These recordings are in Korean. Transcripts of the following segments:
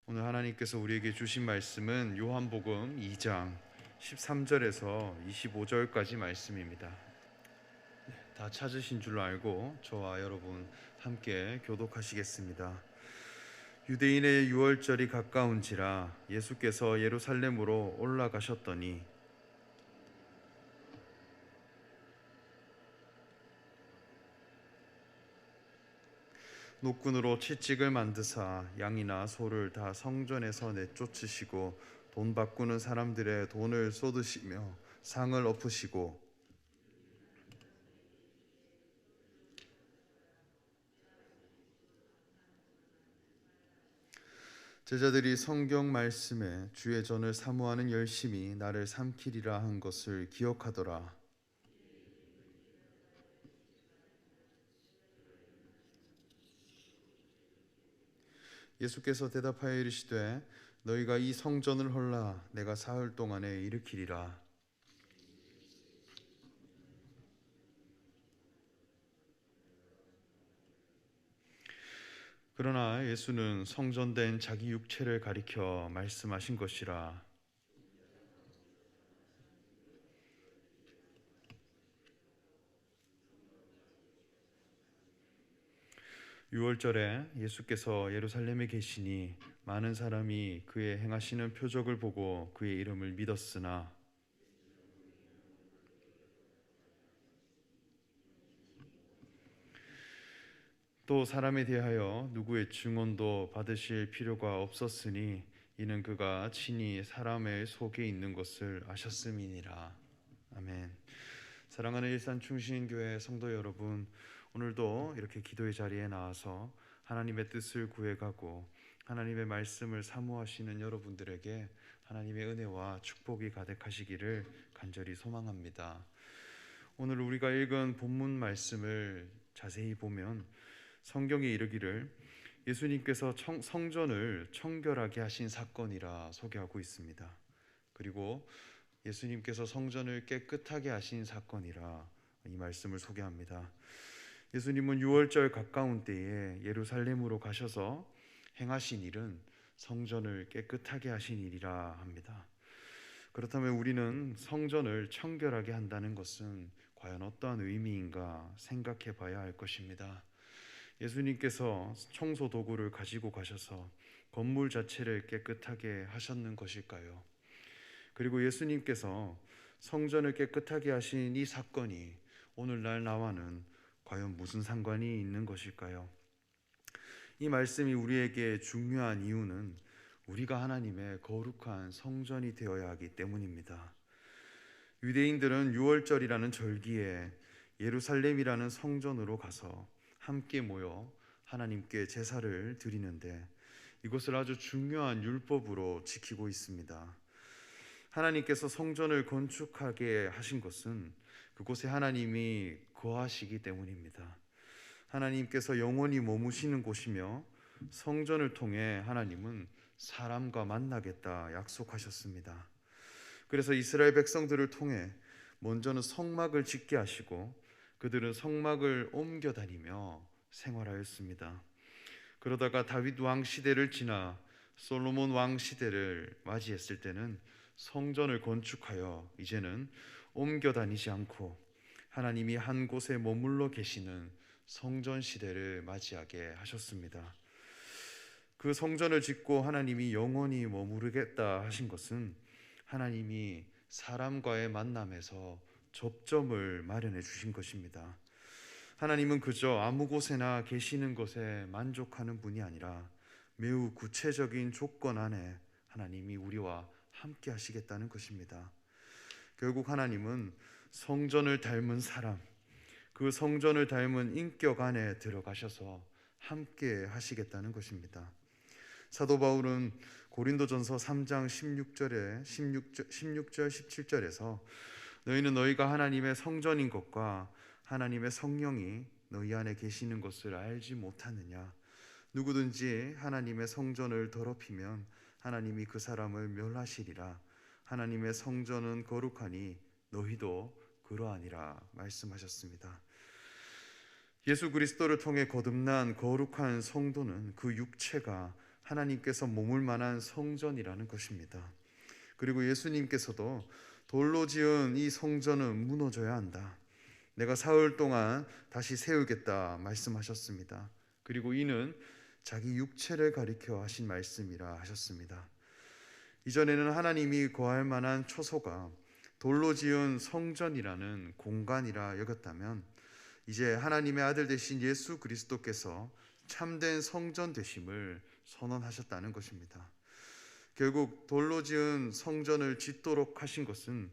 오늘 하나님께서 우리에게 주신 말씀은 요한복음 2장 13절에서 25절까지 말씀입니다. 다 찾으신 줄로 알고 저와 여러분 함께 교독하시겠습니다. 유대인의 유월절이 가까운지라 예수께서 예루살렘으로 올라가셨더니 노끈으로 채찍을 만드사 양이나 소를 다 성전에서 내쫓으시고 돈 바꾸는 사람들의 돈을 쏟으시며 상을 엎으시고 제자들이 성경 말씀에 주의 전을 사모하는 열심이 나를 삼키리라 한 것을 기억하더라. 예수께서 대답하여 이르시되 너희가 이 성전을 헐라 내가 사흘 동안에 일으키리라. 그러나 예수는 성전된 자기 육체를 가리켜 말씀하신 것이라. 유월절에 예수께서 예루살렘에 계시니 많은 사람이 그의 행하시는 표적을 보고 그의 이름을 믿었으나 또 사람에 대하여 누구의 증언도 받으실 필요가 없었으니 이는 그가 친히 사람의 속에 있는 것을 아셨음이니라. 아멘. 사랑하는 일산충신교회 성도 여러분, 오늘도 이렇게 기도의 자리에 나와서 하나님의 뜻을 구해가고 하나님의 말씀을 사모하시는 여러분들에게 하나님의 은혜와 축복이 가득하시기를 간절히 소망합니다. 오늘 우리가 읽은 본문 말씀을 자세히 보면 성경에 이르기를 예수님께서 성전을 청결하게 하신 사건이라 소개하고 있습니다. 그리고 예수님께서 성전을 깨끗하게 하신 사건이라 이 말씀을 소개합니다. 예수님은 유월절 가까운 때에 예루살렘으로 가셔서 행하신 일은 성전을 깨끗하게 하신 일이라 합니다. 그렇다면 우리는 성전을 청결하게 한다는 것은 과연 어떠한 의미인가 생각해 봐야 할 것입니다. 예수님께서 청소 도구를 가지고 가셔서 건물 자체를 깨끗하게 하셨는 것일까요? 그리고 예수님께서 성전을 깨끗하게 하신 이 사건이 오늘날 나와는 과연 무슨 상관이 있는 것일까요? 이 말씀이 우리에게 중요한 이유는 우리가 하나님의 거룩한 성전이 되어야 하기 때문입니다. 유대인들은 유월절이라는 절기에 예루살렘이라는 성전으로 가서 함께 모여 하나님께 제사를 드리는데 이것을 아주 중요한 율법으로 지키고 있습니다. 하나님께서 성전을 건축하게 하신 것은 그곳에 하나님이 거하시기 때문입니다. 하나님께서 영원히 머무시는 곳이며 성전을 통해 하나님은 사람과 만나겠다 약속하셨습니다. 그래서 이스라엘 백성들을 통해 먼저는 성막을 짓게 하시고 그들은 성막을 옮겨 다니며 생활하였습니다. 그러다가 다윗 왕 시대를 지나 솔로몬 왕 시대를 맞이했을 때는 성전을 건축하여 이제는 옮겨 다니지 않고 하나님이 한 곳에 머물러 계시는 성전 시대를 맞이하게 하셨습니다. 그 성전을 짓고 하나님이 영원히 머무르겠다 하신 것은 하나님이 사람과의 만남에서 접점을 마련해 주신 것입니다. 하나님은 그저 아무 곳에나 계시는 것에 만족하는 분이 아니라 매우 구체적인 조건 안에 하나님이 우리와 함께 하시겠다는 것입니다. 결국 하나님은 성전을 닮은 사람, 그 성전을 닮은 인격 안에 들어가셔서 함께 하시겠다는 것입니다. 사도 바울은 고린도전서 3장 16절 17절에서 너희는 너희가 하나님의 성전인 것과 하나님의 성령이 너희 안에 계시는 것을 알지 못하느냐. 누구든지 하나님의 성전을 더럽히면 하나님이 그 사람을 멸하시리라. 하나님의 성전은 거룩하니 너희도 그러하니라 말씀하셨습니다. 예수 그리스도를 통해 거듭난 거룩한 성도는 그 육체가 하나님께서 머물 만한 성전이라는 것입니다. 그리고 예수님께서도 돌로 지은 이 성전은 무너져야 한다. 내가 사흘 동안 다시 세우겠다 말씀하셨습니다. 그리고 이는 자기 육체를 가리켜 하신 말씀이라 하셨습니다. 이전에는 하나님이 거할 만한 처소가 돌로 지은 성전이라는 공간이라 여겼다면 이제 하나님의 아들 되신 예수 그리스도께서 참된 성전 되심을 선언하셨다는 것입니다. 결국 돌로 지은 성전을 짓도록 하신 것은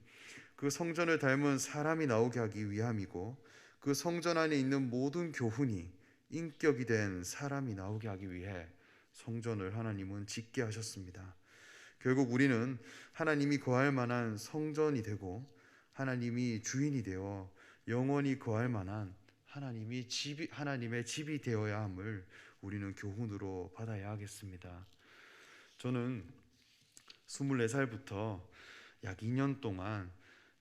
그 성전을 닮은 사람이 나오게 하기 위함이고, 그 성전 안에 있는 모든 교훈이 인격이 된 사람이 나오게 하기 위해 성전을 하나님은 짓게 하셨습니다. 결국 우리는 하나님이 거할 만한 성전이 되고 하나님이 주인이 되어 영원히 거할 만한 하나님의 집이 되어야 함을 우리는 교훈으로 받아야 하겠습니다. 저는 24살부터 약 2년 동안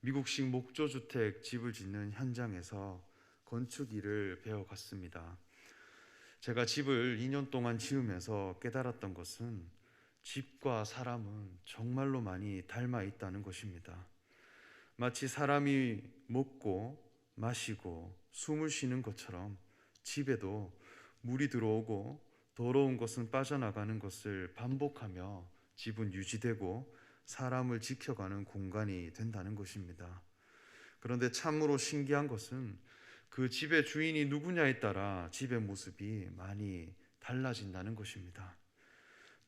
미국식 목조주택 집을 짓는 현장에서 건축 일을 배워갔습니다. 제가 집을 2년 동안 지으면서 깨달았던 것은 집과 사람은 정말로 많이 닮아 있다는 것입니다. 마치 사람이 먹고 마시고 숨을 쉬는 것처럼 집에도 물이 들어오고 더러운 것은 빠져나가는 것을 반복하며 집은 유지되고 사람을 지켜가는 공간이 된다는 것입니다. 그런데 참으로 신기한 것은 그 집의 주인이 누구냐에 따라 집의 모습이 많이 달라진다는 것입니다.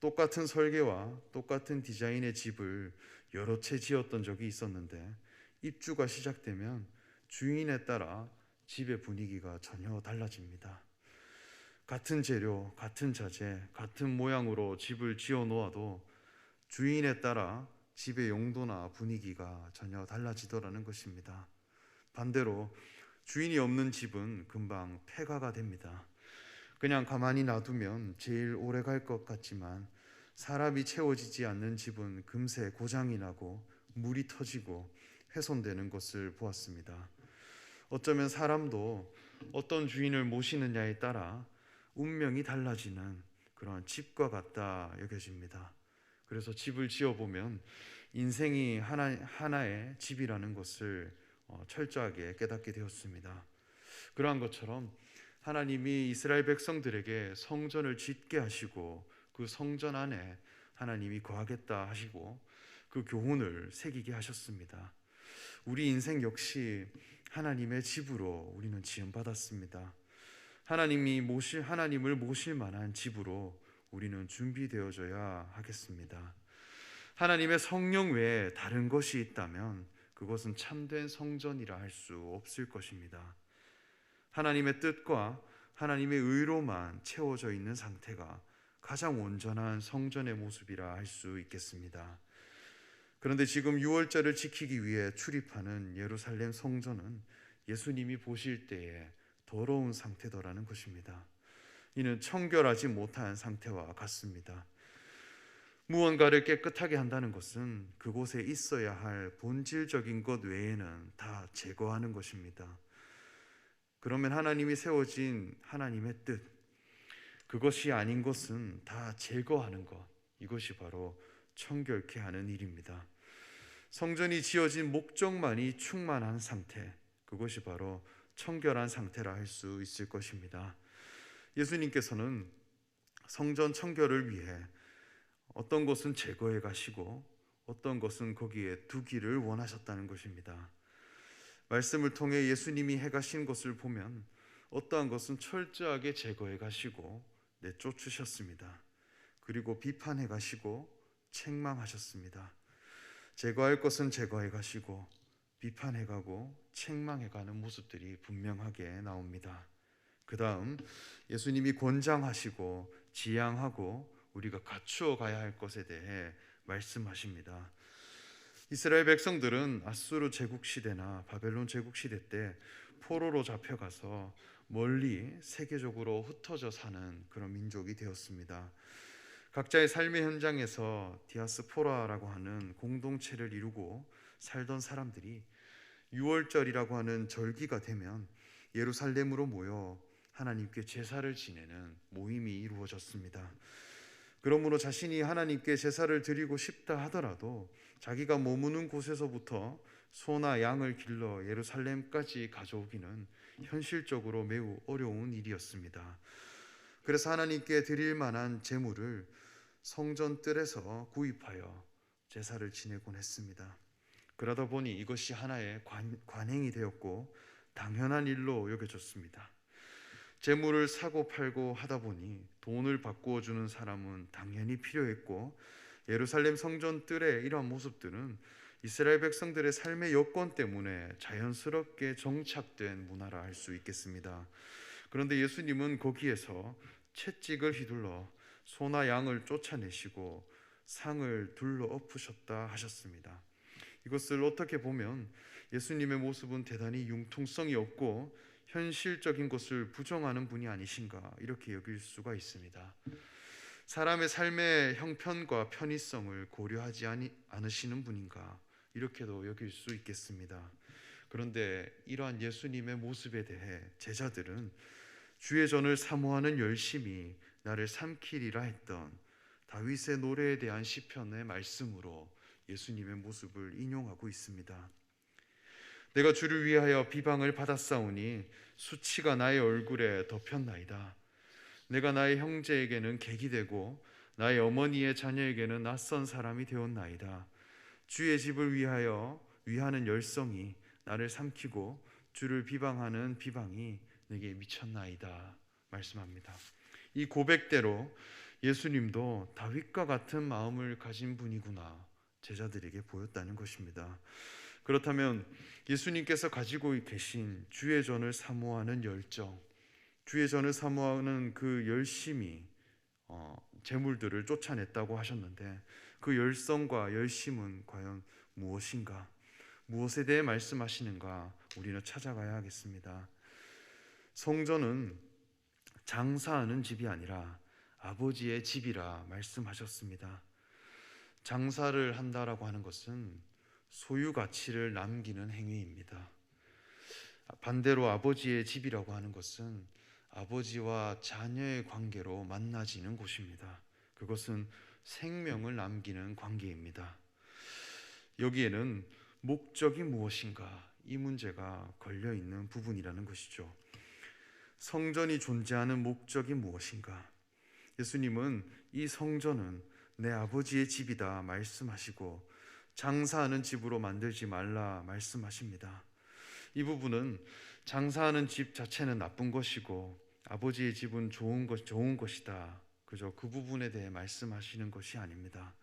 똑같은 설계와 똑같은 디자인의 집을 여러 채 지었던 적이 있었는데 입주가 시작되면 주인에 따라 집의 분위기가 전혀 달라집니다. 같은 재료, 같은 자재, 같은 모양으로 집을 지어 놓아도 주인에 따라 집의 용도나 분위기가 전혀 달라지더라는 것입니다. 반대로 주인이 없는 집은 금방 폐가가 됩니다. 그냥 가만히 놔두면 제일 오래 갈 것 같지만 사람이 채워지지 않는 집은 금세 고장이 나고 물이 터지고 훼손되는 것을 보았습니다. 어쩌면 사람도 어떤 주인을 모시느냐에 따라 운명이 달라지는 그런 집과 같다 여겨집니다. 그래서 집을 지어보면 인생이 하나의 집이라는 것을 철저하게 깨닫게 되었습니다. 그러한 것처럼 하나님이 이스라엘 백성들에게 성전을 짓게 하시고 그 성전 안에 하나님이 거하겠다 하시고 그 교훈을 새기게 하셨습니다. 우리 인생 역시 하나님의 집으로 우리는 지음받았습니다. 하나님을 모실 만한 집으로 우리는 준비되어져야 하겠습니다. 하나님의 성령 외에 다른 것이 있다면 그것은 참된 성전이라 할 수 없을 것입니다. 하나님의 뜻과 하나님의 의로만 채워져 있는 상태가 가장 온전한 성전의 모습이라 할 수 있겠습니다. 그런데 지금 유월절을 지키기 위해 출입하는 예루살렘 성전은 예수님이 보실 때에 더러운 상태더라는 것입니다. 이는 청결하지 못한 상태와 같습니다. 무언가를 깨끗하게 한다는 것은 그곳에 있어야 할 본질적인 것 외에는 다 제거하는 것입니다. 그러면 하나님이 세워진 하나님의 뜻, 그것이 아닌 것은 다 제거하는 것, 이것이 바로 청결케 하는 일입니다. 성전이 지어진 목적만이 충만한 상태, 그것이 바로 청결한 상태라 할 수 있을 것입니다. 예수님께서는 성전 청결을 위해 어떤 것은 제거해 가시고 어떤 것은 거기에 두기를 원하셨다는 것입니다. 말씀을 통해 예수님이 해가신 것을 보면 어떠한 것은 철저하게 제거해 가시고 내쫓으셨습니다. 그리고 비판해 가시고 책망하셨습니다. 제거할 것은 제거해 가시고 비판해 가고 책망해 가는 모습들이 분명하게 나옵니다. 그 다음 예수님이 권장하시고 지향하고 우리가 갖추어 가야 할 것에 대해 말씀하십니다. 이스라엘 백성들은 아수르 제국 시대나 바벨론 제국 시대 때 포로로 잡혀가서 멀리 세계적으로 흩어져 사는 그런 민족이 되었습니다. 각자의 삶의 현장에서 디아스포라라고 하는 공동체를 이루고 살던 사람들이 6월절이라고 하는 절기가 되면 예루살렘으로 모여 하나님께 제사를 지내는 모임이 이루어졌습니다. 그러므로 자신이 하나님께 제사를 드리고 싶다 하더라도 자기가 머무는 곳에서부터 소나 양을 길러 예루살렘까지 가져오기는 현실적으로 매우 어려운 일이었습니다. 그래서 하나님께 드릴 만한 제물을 성전 뜰에서 구입하여 제사를 지내곤 했습니다. 그러다 보니 이것이 하나의 관행이 되었고 당연한 일로 여겨졌습니다. 재물을 사고 팔고 하다 보니 돈을 바꾸어 주는 사람은 당연히 필요했고, 예루살렘 성전 뜰의 이러한 모습들은 이스라엘 백성들의 삶의 여건 때문에 자연스럽게 정착된 문화라 할 수 있겠습니다. 그런데 예수님은 거기에서 채찍을 휘둘러 소나 양을 쫓아내시고 상을 둘러 엎으셨다 하셨습니다. 이것을 어떻게 보면 예수님의 모습은 대단히 융통성이 없고 현실적인 것을 부정하는 분이 아니신가 이렇게 여길 수가 있습니다. 사람의 삶의 형편과 편의성을 고려하지 않으시는 분인가 이렇게도 여길 수 있겠습니다. 그런데 이러한 예수님의 모습에 대해 제자들은 주의 전을 사모하는 열심이 나를 삼키리라 했던 다윗의 노래에 대한 시편의 말씀으로 예수님의 모습을 인용하고 있습니다. 내가 주를 위하여 비방을 받았사오니 수치가 나의 얼굴에 덮였나이다. 내가 나의 형제에게는 객이 되고 나의 어머니의 자녀에게는 낯선 사람이 되었나이다. 주의 집을 위하는 열성이 나를 삼키고 주를 비방하는 비방이 내게 미쳤나이다 말씀합니다. 이 고백대로 예수님도 다윗과 같은 마음을 가진 분이구나 제자들에게 보였다는 것입니다. 그렇다면 예수님께서 가지고 계신 주의 전을 사모하는 열정, 주의 전을 사모하는 그 열심이 재물들을 쫓아냈다고 하셨는데 그 열성과 열심은 과연 무엇인가? 무엇에 대해 말씀하시는가? 우리는 찾아가야 하겠습니다. 성전은 장사하는 집이 아니라 아버지의 집이라 말씀하셨습니다. 장사를 한다라고 하는 것은 소유 가치를 남기는 행위입니다. 반대로 아버지의 집이라고 하는 것은 아버지와 자녀의 관계로 만나지는 곳입니다. 그것은 생명을 남기는 관계입니다. 여기에는 목적이 무엇인가 이 문제가 걸려 있는 부분이라는 것이죠. 성전이 존재하는 목적이 무엇인가? 예수님은 이 성전은 내 아버지의 집이다 말씀하시고 장사하는 집으로 만들지 말라 말씀하십니다. 이 부분은 장사하는 집 자체는 나쁜 것이고 아버지의 집은 좋은 것이다. 그저 그 부분에 대해 말씀하시는 것이 아닙니다.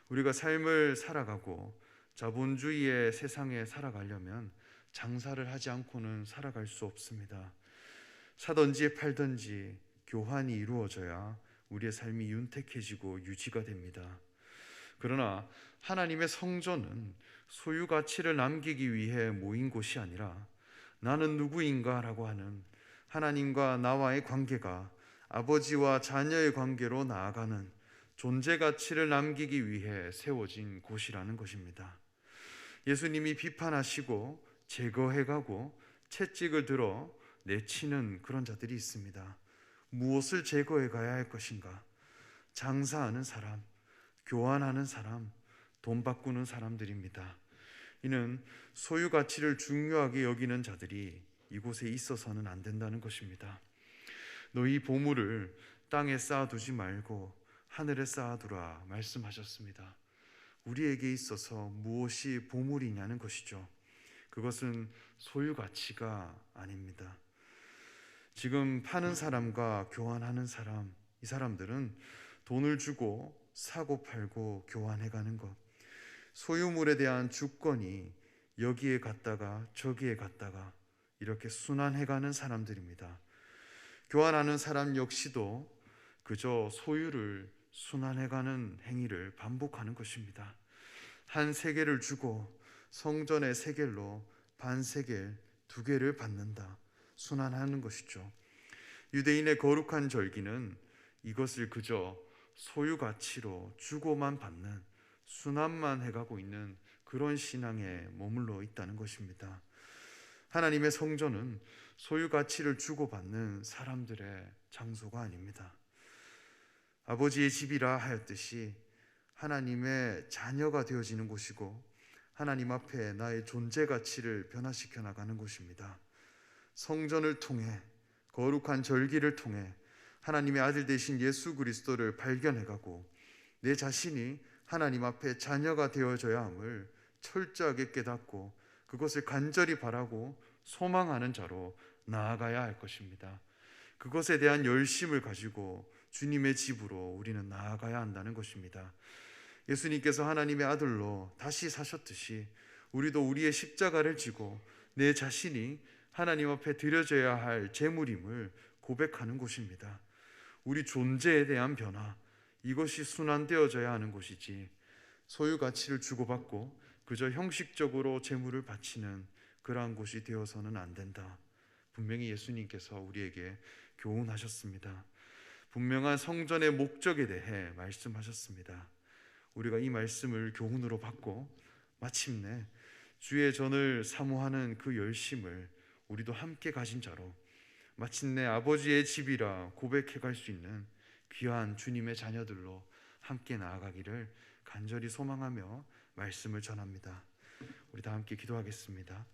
우리가 삶을 살아가고 자본주의의 세상에 살아가려면 장사를 하지 않고는 살아갈 수 없습니다. 사든지 팔든지 교환이 이루어져야 우리의 삶이 윤택해지고 유지가 됩니다. 그러나 하나님의 성전은 소유 가치를 남기기 위해 모인 곳이 아니라 나는 누구인가 라고 하는 하나님과 나와의 관계가 아버지와 자녀의 관계로 나아가는 존재 가치를 남기기 위해 세워진 곳이라는 것입니다. 예수님이 비판하시고 제거해가고 채찍을 들어 내치는 그런 자들이 있습니다. 무엇을 제거해 가야 할 것인가? 장사하는 사람, 교환하는 사람, 돈 바꾸는 사람들입니다. 이는 소유 가치를 중요하게 여기는 자들이 이곳에 있어서는 안 된다는 것입니다. 너희 보물을 땅에 쌓아두지 말고 하늘에 쌓아두라 말씀하셨습니다. 우리에게 있어서 무엇이 보물이냐는 것이죠. 그것은 소유 가치가 아닙니다. 지금 파는 사람과 교환하는 사람, 이 사람들은 돈을 주고 사고 팔고 교환해가는 것, 소유물에 대한 주권이 여기에 갔다가 저기에 갔다가 이렇게 순환해가는 사람들입니다. 교환하는 사람 역시도 그저 소유를 순환해가는 행위를 반복하는 것입니다. 한 세겔을 주고 성전의 세겔로 반 세겔, 2개를 받는다. 순환하는 것이죠. 유대인의 거룩한 절기는 이것을 그저 소유 가치로 주고만 받는 순환만 해가고 있는 그런 신앙에 머물러 있다는 것입니다. 하나님의 성전은 소유 가치를 주고받는 사람들의 장소가 아닙니다. 아버지의 집이라 하였듯이 하나님의 자녀가 되어지는 곳이고 하나님 앞에 나의 존재 가치를 변화시켜 나가는 곳입니다. 성전을 통해, 거룩한 절기를 통해 하나님의 아들 되신 예수 그리스도를 발견해가고 내 자신이 하나님 앞에 자녀가 되어져야 함을 철저하게 깨닫고 그것을 간절히 바라고 소망하는 자로 나아가야 할 것입니다. 그것에 대한 열심을 가지고 주님의 집으로 우리는 나아가야 한다는 것입니다. 예수님께서 하나님의 아들로 다시 사셨듯이 우리도 우리의 십자가를 지고 내 자신이 하나님 앞에 드려져야 할 제물임을 고백하는 곳입니다. 우리 존재에 대한 변화, 이것이 순환되어져야 하는 곳이지 소유 가치를 주고받고 그저 형식적으로 제물을 바치는 그러한 곳이 되어서는 안 된다. 분명히 예수님께서 우리에게 교훈하셨습니다. 분명한 성전의 목적에 대해 말씀하셨습니다. 우리가 이 말씀을 교훈으로 받고 마침내 주의 전을 사모하는 그 열심을 우리도 함께 가진 자로 마침내 아버지의 집이라 고백해 갈 수 있는 귀한 주님의 자녀들로 함께 나아가기를 간절히 소망하며 말씀을 전합니다. 우리 다 함께 기도하겠습니다.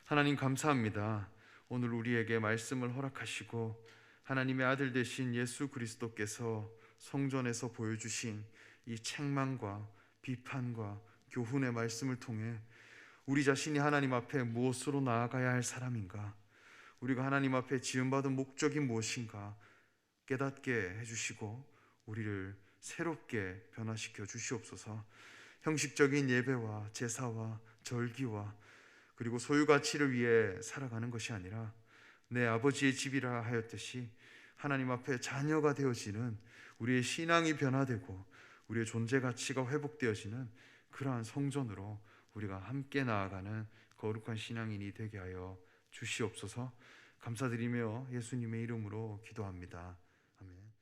하나님 감사합니다. 오늘 우리에게 말씀을 허락하시고 하나님의 아들 되신 예수 그리스도께서 성전에서 보여주신 이 책망과 비판과 교훈의 말씀을 통해 우리 자신이 하나님 앞에 무엇으로 나아가야 할 사람인가, 우리가 하나님 앞에 지음받은 목적이 무엇인가 깨닫게 해주시고 우리를 새롭게 변화시켜 주시옵소서. 형식적인 예배와 제사와 절기와 그리고 소유 가치를 위해 살아가는 것이 아니라 내 아버지의 집이라 하였듯이 하나님 앞에 자녀가 되어지는 우리의 신앙이 변화되고 우리의 존재 가치가 회복되어지는 그러한 성전으로 우리가 함께 나아가는 거룩한 신앙인이 되게 하여 주시옵소서. 감사드리며 예수님의 이름으로 기도합니다. 아멘.